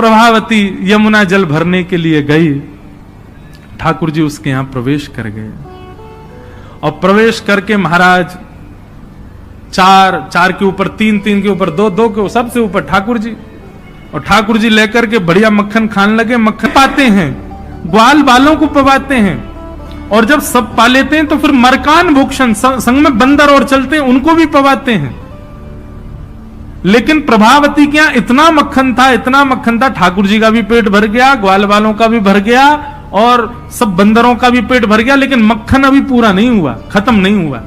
प्रभावती यमुना जल भरने के लिए गई। ठाकुर जी उसके यहां प्रवेश कर गए और प्रवेश करके महाराज चार के ऊपर तीन के ऊपर दो के सबसे ऊपर ठाकुर जी, और ठाकुर जी लेकर के बढ़िया मक्खन खाने लगे। मक्खन पाते हैं, ग्वाल बालों को पवाते हैं, और जब सब पा लेते हैं तो फिर मरकान भूषण संग में बंदर और चलते हैं उनको भी पवाते हैं। लेकिन प्रभावती के यहां इतना मक्खन था, ठाकुर जी का भी पेट भर गया, ग्वाल बालों का भी भर गया और सब बंदरों का भी पेट भर गया, लेकिन मक्खन अभी पूरा नहीं हुआ, खत्म नहीं हुआ।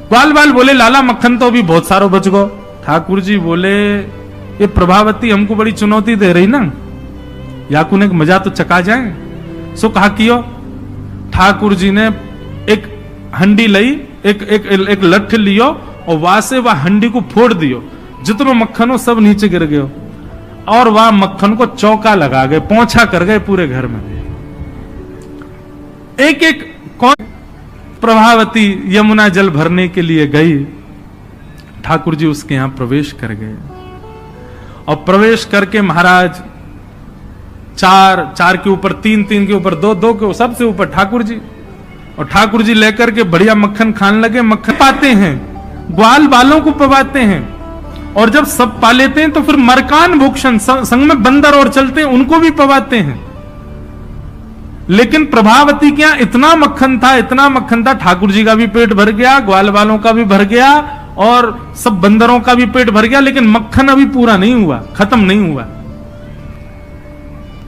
ग्वाल बाल बोले लाला मक्खन तो अभी बहुत सारो बच गो। ठाकुर जी बोले ये प्रभावती हमको बड़ी चुनौती दे रही ना, याकुन एक मजा तो चका जाए। सो कहा कियो। ठाकुर जी ने एक हंडी लई, एक लठ लियो और वहां से वह हंडी को फोड़ दियो, जितनो मक्खन हो सब नीचे गिर गयो, और वह मक्खन को चौका लगा गए, पोंछा कर गए पूरे घर में। एक कौन प्रभावती यमुना जल भरने के लिए गई। ठाकुर जी उसके यहां प्रवेश कर गए और प्रवेश करके महाराज चार के ऊपर तीन के ऊपर दो के सबसे ऊपर ठाकुर जी, और ठाकुर जी लेकर के बढ़िया मक्खन खाने लगे। मक्खन पाते हैं, ग्वाल बालों को पवाते हैं, और जब सब पा लेते हैं तो फिर मरकान भूषण संग में बंदर और चलते हैं उनको भी पवाते हैं। लेकिन प्रभावती के यहां इतना मक्खन था, ठाकुर जी का भी पेट भर गया, ग्वाल बालों का भी भर गया और सब बंदरों का भी पेट भर गया, लेकिन मक्खन अभी पूरा नहीं हुआ, खत्म नहीं हुआ।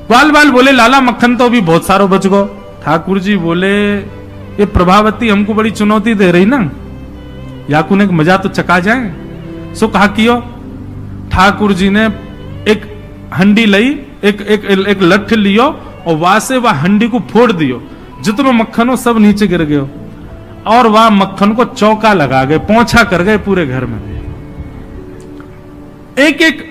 ग्वाल बाल बोले लाला मक्खन तो अभी बहुत सारो बच गो। ठाकुर जी बोले ये प्रभावती हमको बड़ी चुनौती दे रही ना, याकुन एक मजा तो चका जाए। सो कहा कियो। ठाकुर जी ने एक हंडी लई, एक लठ लियो और वहां से वह हंडी को फोड़ दियो, जितनो मक्खन हो सब नीचे गिर गयो, और वह मक्खन को चौका लगा गए, पोंछा कर गए पूरे घर में। एक